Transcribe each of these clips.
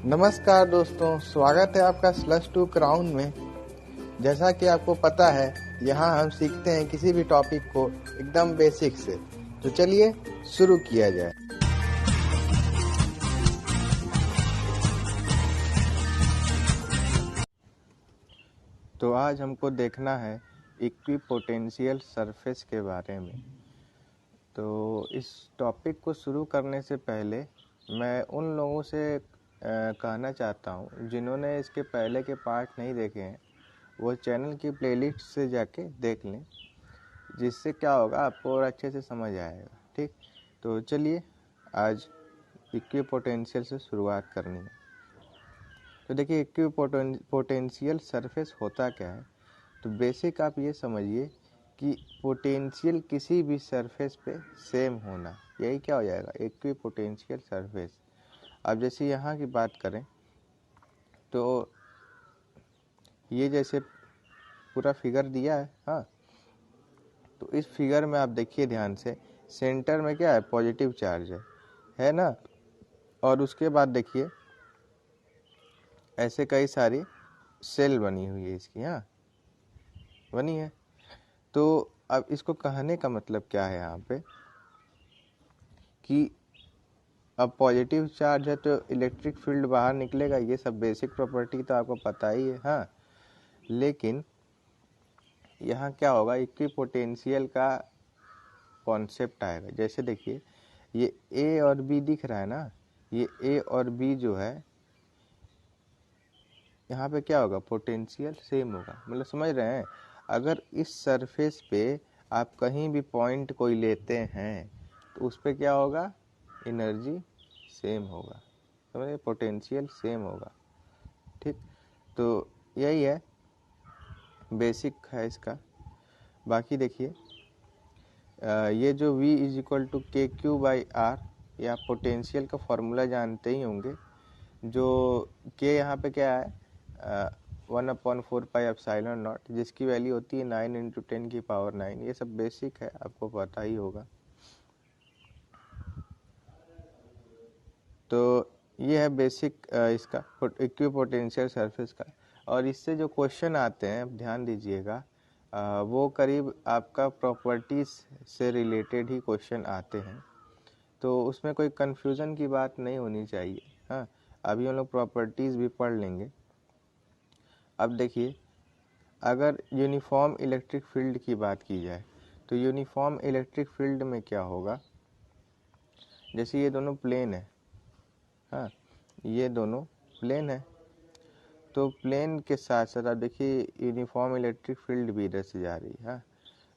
नमस्कार दोस्तों, स्वागत है आपका स्लश टू क्राउन में। जैसा कि आपको पता है, यहाँ हम सीखते हैं किसी भी टॉपिक को एकदम बेसिक से। तो चलिए शुरू किया जाए। तो आज हमको देखना है इक्विपोटेंशियल सरफेस के बारे में। तो इस टॉपिक को शुरू करने से पहले मैं उन लोगों से कहना चाहता हूँ जिन्होंने इसके पहले के पार्ट नहीं देखे हैं, वो चैनल की प्लेलिस्ट से जाके देख लें, जिससे क्या होगा आपको और अच्छे से समझ आएगा। ठीक, तो चलिए आज इक्विपोटेंशियल से शुरुआत करनी है। तो देखिए, इक्विपोटेंशियल सरफेस होता क्या है। तो बेसिक आप ये समझिए कि पोटेंशियल किसी भी सरफेस पे सेम होना, यही क्या हो जाएगा इक्विपोटेंशियल सरफेस। अब जैसे यहाँ की बात करें तो ये जैसे पूरा फिगर दिया है, हाँ, तो इस फिगर में आप देखिए ध्यान से, सेंटर में क्या है, पॉजिटिव चार्ज है ना। और उसके बाद देखिए ऐसे कई सारी सेल बनी हुई है इसकी, हाँ बनी है। तो अब इसको कहने का मतलब क्या है यहाँ पे कि अब पॉजिटिव चार्ज है तो इलेक्ट्रिक फील्ड बाहर निकलेगा, ये सब बेसिक प्रॉपर्टी तो आपको पता ही है, हाँ। लेकिन यहाँ क्या होगा, इक्विपोटेंशियल का कॉन्सेप्ट आएगा। जैसे देखिए ये ए और बी दिख रहा है ना, ये ए और बी जो है, यहाँ पे क्या होगा, पोटेंशियल सेम होगा। मतलब समझ रहे हैं, अगर इस सरफेस पे आप कहीं भी पॉइंट कोई लेते हैं तो उस पे क्या होगा, एनर्जी सेम होगा, समझे, पोटेंशियल सेम होगा। ठीक, तो यही है, बेसिक है इसका। बाकी देखिए ये जो V इज इक्वल टू के क्यू बाई आर, या पोटेंशियल का फॉर्मूला जानते ही होंगे। जो के यहाँ पे क्या है, 1/4 पाई एप्सिलॉन नॉट, जिसकी वैल्यू होती है 9 × 10⁹ ये सब बेसिक है, आपको पता ही होगा। तो ये है बेसिक इसका इक्विपोटेंशियल सरफेस का। और इससे जो क्वेश्चन आते हैं, ध्यान दीजिएगा, वो करीब आपका प्रॉपर्टीज से रिलेटेड ही क्वेश्चन आते हैं। तो उसमें कोई कन्फ्यूज़न की बात नहीं होनी चाहिए, हाँ। अभी हम लोग प्रॉपर्टीज़ भी पढ़ लेंगे। अब देखिए, अगर यूनिफॉर्म इलेक्ट्रिक फील्ड की बात की जाए तो यूनिफॉर्म इलेक्ट्रिक फील्ड में क्या होगा, जैसे ये दोनों प्लेन है, हाँ ये दोनों प्लेन है, तो प्लेन के साथ साथ आप देखिए यूनिफॉर्म इलेक्ट्रिक फील्ड भी इधर से जा रही है, हाँ।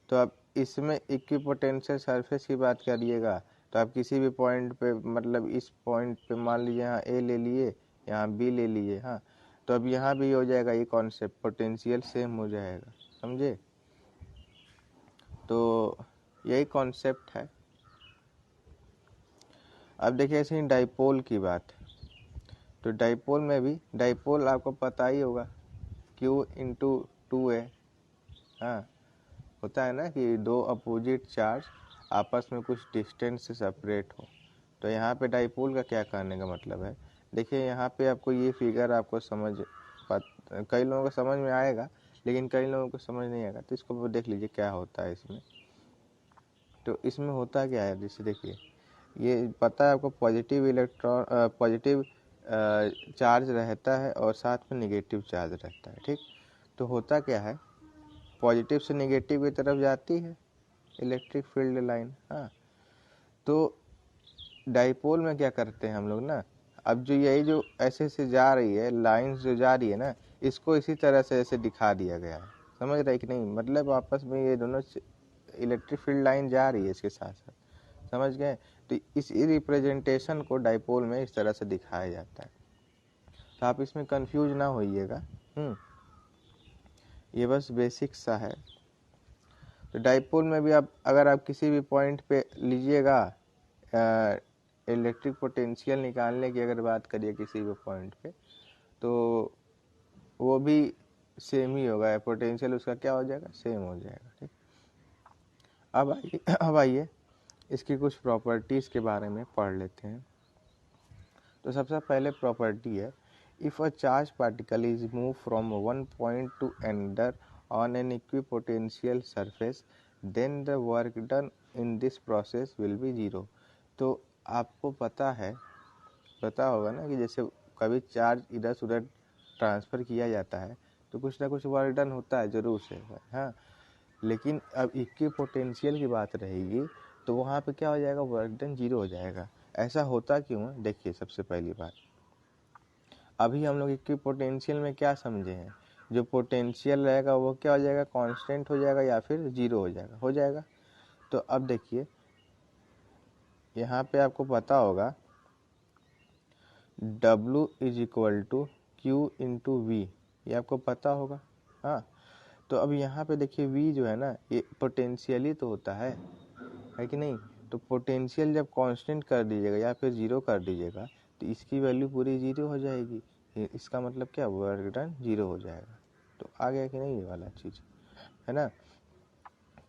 तो अब इसमें इक्विपोटेंशियल सरफेस की बात करिएगा तो आप किसी भी पॉइंट पे, मतलब इस पॉइंट पे मान लीजिए यहाँ ए ले लिए, यहाँ बी ले लिए, हाँ, तो अब यहाँ भी हो जाएगा ये कॉन्सेप्ट, पोटेंशियल सेम हो जाएगा, समझे। तो यही कॉन्सेप्ट है। अब देखिए ऐसे ही डाइपोल की बात, तो डाइपोल में भी, डाइपोल आपको पता ही होगा, Q × 2a, हाँ, होता है ना कि दो अपोजिट चार्ज आपस में कुछ डिस्टेंस से सेपरेट हो। तो यहाँ पे डाइपोल का क्या कहने का मतलब है, देखिए यहाँ पे आपको ये फिगर आपको कई लोगों को समझ में आएगा, लेकिन कई लोगों को समझ नहीं आएगा। तो इसको देख लीजिए क्या होता है इसमें। तो इसमें होता क्या है, जैसे देखिए ये पता है आपको, पॉजिटिव चार्ज रहता है और साथ में निगेटिव चार्ज रहता है। ठीक, तो होता क्या है, पॉजिटिव से निगेटिव की तरफ जाती है इलेक्ट्रिक फील्ड लाइन, हाँ। तो डाइपोल में क्या करते हैं हम लोग ना, अब जो यही जो ऐसे से जा रही है लाइंस जो जा रही है ना, इसको इसी तरह से ऐसे दिखा दिया गया है, समझ रहे कि नहीं। मतलब आपस में ये दोनों इलेक्ट्रिक फील्ड लाइन जा रही है इसके साथ साथ, समझ गए। तो इस रिप्रेजेंटेशन को डाइपोल में इस तरह से दिखाया जाता है। तो आप इसमें कंफ्यूज ना होइएगा, ये बस बेसिक सा है। तो डाइपोल में भी आप, अगर आप किसी भी पॉइंट पे लीजिएगा, इलेक्ट्रिक पोटेंशियल निकालने की अगर बात करिए किसी भी पॉइंट पे, तो वो भी सेम ही होगा, पोटेंशियल उसका क्या हो जाएगा, सेम हो जाएगा। ठीक, अब आइए इसकी कुछ प्रॉपर्टीज़ के बारे में पढ़ लेते हैं। तो सबसे पहले प्रॉपर्टी है, if a charge particle is move from one point to another on an equipotential surface then the work done in this process will be zero. तो आपको पता होगा ना कि जैसे कभी चार्ज इधर से उधर ट्रांसफ़र किया जाता है तो कुछ ना कुछ वर्क डन होता है ज़रूर से, हाँ। लेकिन अब इक्विपोटेंशियल की बात रहेगी तो वहाँ पे क्या हो जाएगा, वर्क डन जीरो हो जाएगा। ऐसा होता क्यों है? देखिए, सबसे पहली बात, अभी हम लोग इक्विपोटेंशियल में क्या समझे हैं, जो पोटेंशियल रहेगा वो क्या हो जाएगा, कांस्टेंट हो जाएगा या फिर जीरो हो जाएगा। तो अब देखिए यहाँ पे आपको पता होगा W is equal to Q into V, ये आपको पता होगा, हाँ। तो अब यहाँ पे देखिए V जो है ना, ये पोटेंशियल ही तो होता है कि नहीं। तो पोटेंशियल जब कांस्टेंट कर दीजिएगा या फिर जीरो कर दीजिएगा तो इसकी वैल्यू पूरी जीरो हो जाएगी। इसका मतलब क्या, वर्क डन जीरो हो जाएगा। तो आ गया कि नहीं ये वाला चीज़, है ना।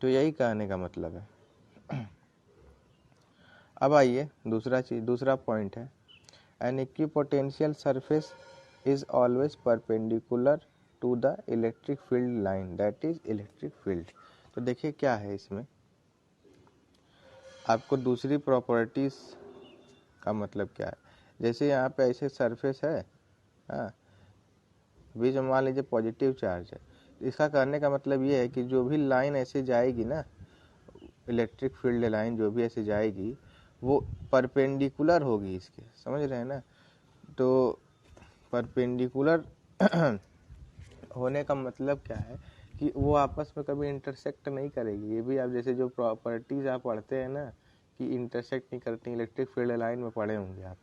तो यही कहने का मतलब है। अब आइए दूसरा पॉइंट है, an equipotential surface is always perpendicular to the electric field line, that is electric field. तो देखिए क्या है इसमें, आपको दूसरी प्रॉपर्टीज का मतलब क्या है। जैसे यहाँ पे ऐसे सरफेस है, हाँ, बीच में मान लीजिए पॉजिटिव चार्ज है, इसका करने का मतलब ये है कि जो भी लाइन ऐसे जाएगी ना, इलेक्ट्रिक फील्ड लाइन जो भी ऐसे जाएगी वो परपेंडिकुलर होगी इसके, समझ रहे हैं ना। तो परपेंडिकुलर होने का मतलब क्या है कि वो आपस में कभी इंटरसेक्ट नहीं करेगी। ये भी आप जैसे जो प्रॉपर्टीज आप पढ़ते हैं ना कि इंटरसेक्ट नहीं करती, इलेक्ट्रिक फील्ड लाइन में पढ़े होंगे आप,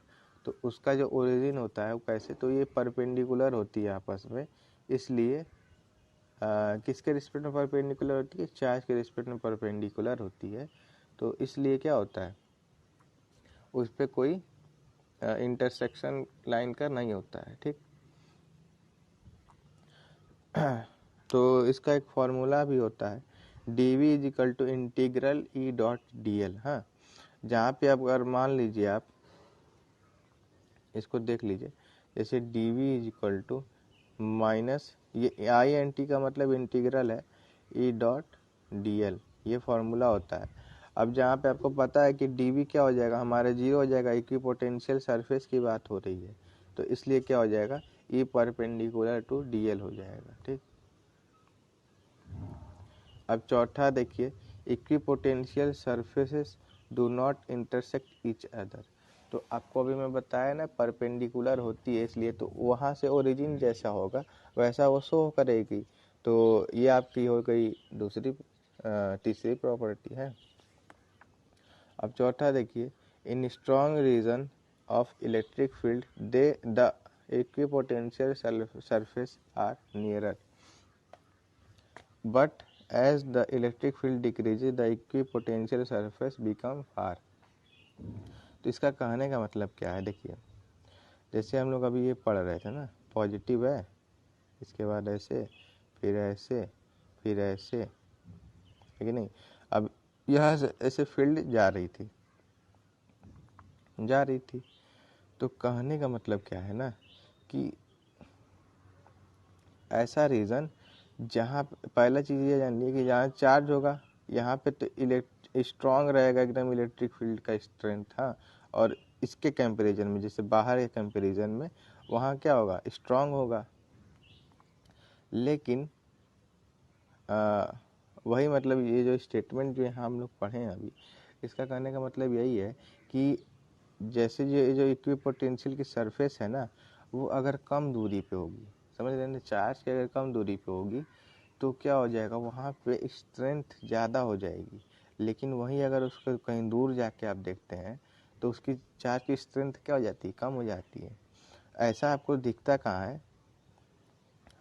तो उसका जो ओरिजिन होता है वो कैसे, तो ये परपेंडिकुलर होती है आपस में। इसलिए किसके रिस्पेक्ट में परपेंडिकुलर होती है, चार्ज के रिस्पेक्ट में परपेंडिकुलर होती है। तो इसलिए क्या होता है, उस पर कोई इंटरसेक्शन लाइन का नहीं होता है, ठीक। तो इसका एक फॉर्मूला भी होता है, dv is equal to integral E dot D L, हाँ। जहाँ पे आप अगर मान लीजिए, आप इसको देख लीजिए, जैसे dv is equal to minus ये आई एन टी का मतलब इंटीग्रल है ई डॉट डी एल, ये फॉर्मूला होता है। अब जहाँ पे आपको पता है कि dv क्या हो जाएगा, हमारे जीरो हो जाएगा, इक्विपोटेंशियल सरफेस की बात हो रही है, तो इसलिए क्या हो जाएगा, E perpendicular to D L हो जाएगा, ठीक। अब चौथा देखिए, equipotential surfaces do not intersect each other. तो आपको अभी मैं बताया ना परपेंडिकुलर होती है, इसलिए तो वहाँ से ओरिजिन जैसा होगा वैसा वो शो करेगी। तो ये आपकी हो गई तीसरी प्रॉपर्टी है। अब चौथा देखिए, in strong region of electric field they the equipotential surface are nearer, but as the electric field decreases the equipotential surface become far। तो इसका कहने का मतलब क्या है, देखिए जैसे हम लोग अभी ये पढ़ रहे थे ना, पॉजिटिव है, इसके बाद ऐसे, फिर ऐसे, फिर ऐसे, है कि नहीं। अब यहाँ से ऐसे फील्ड जा रही थी, तो कहने का मतलब क्या है ना कि ऐसा रीज़न जहाँ पहला चीज़ ये जान ली कि जहाँ चार्ज होगा यहाँ पे तो स्ट्रॉन्ग रहेगा एकदम इलेक्ट्रिक फील्ड का स्ट्रेंथ, हाँ। और इसके कंपैरिजन में, जैसे बाहर के कंपैरिजन में, वहाँ क्या होगा, स्ट्रॉन्ग होगा। लेकिन वही मतलब ये जो स्टेटमेंट जो यहाँ हम लोग पढ़े हैं अभी, इसका कहने का मतलब यही है कि जैसे जो इक्विपोटेंशियल की सरफेस है ना, वो अगर कम दूरी पे होगी, समझ रहे हैं, चार्ज की अगर कम दूरी पे होगी तो क्या हो जाएगा, वहाँ पे स्ट्रेंथ ज़्यादा हो जाएगी। लेकिन वहीं अगर उसको कहीं दूर जाके आप देखते हैं तो उसकी चार्ज की स्ट्रेंथ क्या हो जाती है, कम हो जाती है। ऐसा आपको दिखता कहाँ है,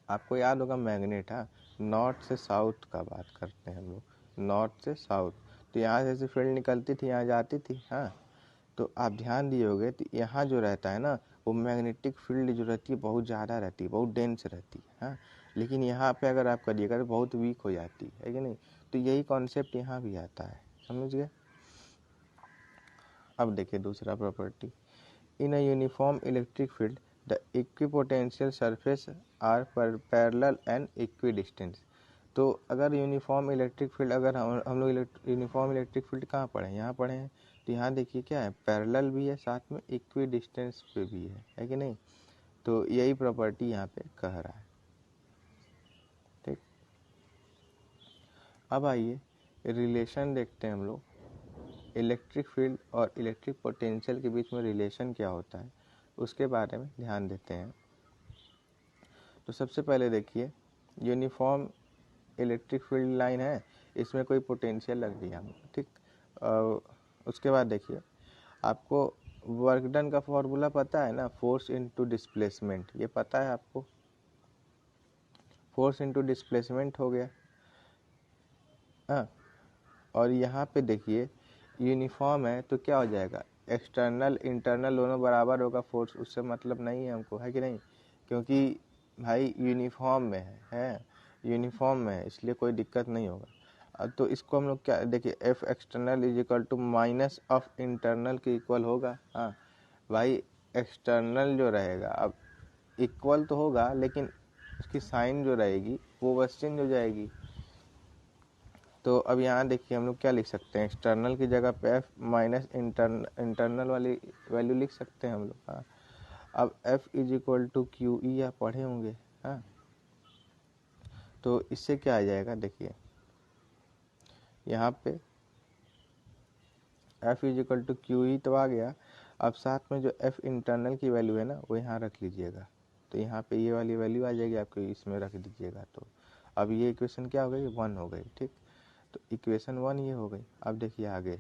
आपको याद होगा मैग्नेट, हाँ, नॉर्थ से साउथ का बात करते हैं हम लोग, नॉर्थ से साउथ। तो यहाँ से फील्ड निकलती थी, यहाँ जाती थी, हाँ। तो आप ध्यान दिए होंगे तो यहाँ जो रहता है ना, वो मैग्नेटिक फील्ड जो रहती है बहुत ज़्यादा रहती है, बहुत डेंस रहती है, हाँ। लेकिन यहाँ पे अगर आप करिएगा तो बहुत वीक हो जाती है कि नहीं। तो यही कॉन्सेप्ट यहाँ भी आता है, समझ गए। अब देखिए दूसरा property, in a uniform electric field the equipotential surface are parallel and equidistance. तो अगर यूनिफॉर्म इलेक्ट्रिक फील्ड, अगर हम लोग यूनिफॉर्म इलेक्ट्रिक फील्ड कहाँ पढ़े हैं, यहाँ पढ़े हैं, तो यहाँ देखिए क्या है, पैरेलल भी है, साथ में इक्विडिस्टेंस पे भी है कि नहीं। तो यही प्रॉपर्टी यहाँ पे कह रहा है। ठीक, अब आइए रिलेशन देखते हैं हम लोग, इलेक्ट्रिक फील्ड और इलेक्ट्रिक पोटेंशियल के बीच में रिलेशन क्या होता है उसके बारे में ध्यान देते हैं। तो सबसे पहले देखिए, यूनिफॉर्म इलेक्ट्रिक फील्ड लाइन है, इसमें कोई पोटेंशियल लग दिया हमने, ठीक। उसके बाद देखिए, आपको वर्क डन का फॉर्मूला पता है ना, फोर्स इनटू डिस्प्लेसमेंट, ये पता है आपको, फोर्स इनटू डिस्प्लेसमेंट हो गया। हाँ, और यहाँ पे देखिए यूनिफॉर्म है तो क्या हो जाएगा, एक्सटर्नल इंटरनल दोनों बराबर होगा फोर्स, उससे मतलब नहीं है हमको, है कि नहीं, क्योंकि भाई यूनिफॉर्म में है यूनिफॉर्म में है, इसलिए कोई दिक्कत नहीं होगा। तो इसको हम लोग क्या देखिए, F external is equal to minus of internal के इक्वल होगा। हाँ भाई, एक्सटर्नल जो रहेगा अब इक्वल तो होगा, लेकिन उसकी साइन जो रहेगी वो बस चेंज हो जाएगी। तो अब यहाँ देखिए हम लोग क्या लिख सकते हैं, एक्सटर्नल की जगह पे एफ माइनस इंटरनल वाली वैल्यू लिख सकते हैं हम लोग। हाँ, अब F is equal to Q E आप पढ़े होंगे। हाँ, तो इससे क्या आ जाएगा, देखिए यहाँ पे F is equal to Q E तो आ गया। अब साथ में जो एफ इंटरनल की वैल्यू है ना वो यहाँ रख लीजिएगा, तो यहाँ पे ये वाली वैल्यू आ जाएगी आपको, इसमें रख दीजिएगा। तो अब ये इक्वेशन क्या हो गई, 1 हो गई। ठीक, तो इक्वेशन 1 ये हो गई। अब देखिए आगे,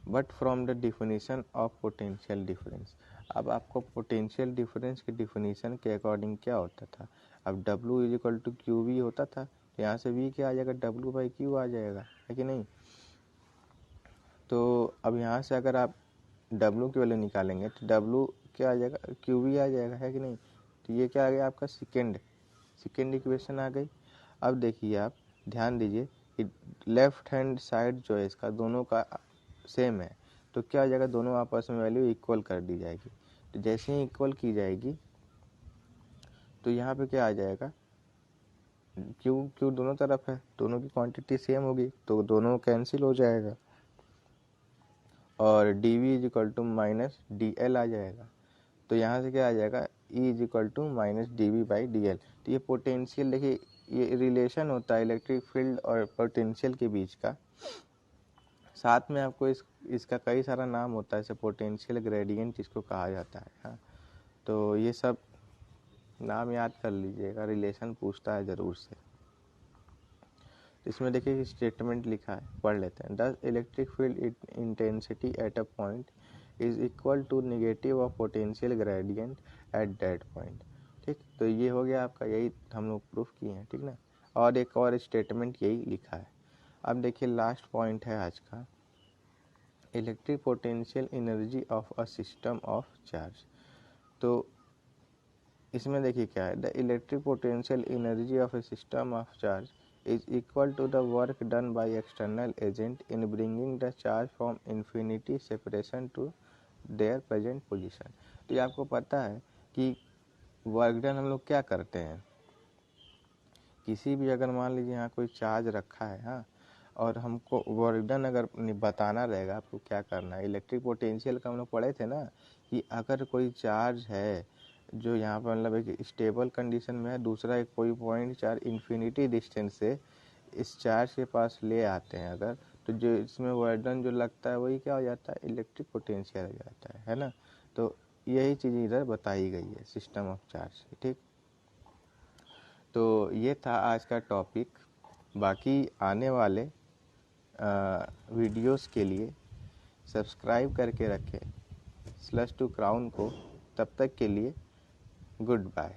but from the definition of potential difference. अब आपको पोटेंशियल डिफरेंस की डिफिनीशन के अकॉर्डिंग क्या होता था, अब W is equal to Q V होता था, तो यहाँ से V क्या आ जाएगा, W बाई क्यू आ जाएगा, है कि नहीं। तो अब यहाँ से अगर आप W की वैल्यू निकालेंगे तो W क्या आ जाएगा, क्यू वी आ जाएगा, है कि नहीं। तो ये क्या आ गया आपका सेकेंड इक्वेशन आ गई। अब देखिए आप ध्यान दीजिए कि लेफ्ट हैंड साइड जो है इसका दोनों का सेम है, तो क्या हो जाएगा, दोनों आपस में वैल्यू इक्वल कर दी जाएगी। तो जैसे ही इक्वल की जाएगी तो यहाँ पे क्या आ जाएगा, क्यू दोनों तरफ है, दोनों की क्वांटिटी सेम होगी तो दोनों कैंसिल हो जाएगा, और D V is equal to minus D L आ जाएगा। तो यहाँ से क्या आ जाएगा, E is equal to minus D V by D L. तो ये पोटेंशियल, देखिए ये रिलेशन होता है इलेक्ट्रिक फील्ड और पोटेंशियल के बीच का। साथ में आपको इसका कई सारा नाम होता है, जैसे पोटेंशियल ग्रेडियंट जिसको कहा जाता है। हाँ, तो ये सब नाम याद कर लीजिएगा, रिलेशन पूछता है ज़रूर से। इसमें देखिए स्टेटमेंट लिखा है, पढ़ लेते हैं। The electric field intensity at a point is equal to negative of potential gradient at that point. ठीक, तो ये हो गया आपका, यही हम लोग प्रूफ किए हैं, ठीक ना। और एक और स्टेटमेंट यही लिखा है। अब देखिए लास्ट पॉइंट है आज का, electric potential energy of a system of charge. तो इसमें देखिए क्या है, the electric potential energy of A system of charge is equal to the work done by external agent in bringing the charge from infinity separation to their present position। तो ये आपको पता है कि वर्क डन हम लोग क्या करते हैं, किसी भी अगर मान लीजिए यहाँ कोई चार्ज रखा है, हाँ, और हमको वर्क डन अगर बताना रहेगा आपको क्या करना है, इलेक्ट्रिक पोटेंशियल का हम लोग पढ़े थे ना, कि अगर कोई चार्ज है जो यहाँ पर मतलब एक स्टेबल कंडीशन में है, दूसरा एक कोई पॉइंट चार्ज इन्फिनिटी डिस्टेंस से इस चार्ज के पास ले आते हैं अगर, तो जो इसमें वर्क डन जो लगता है वही क्या हो जाता है, इलेक्ट्रिक पोटेंशियल हो जाता है ना। तो यही चीज़ इधर बताई गई है सिस्टम ऑफ चार्ज। ठीक, तो ये था आज का टॉपिक। बाकी आने वाले वीडियोस के लिए सब्सक्राइब करके रखें स्लश टू क्राउन को। तब तक के लिए गुड बाय।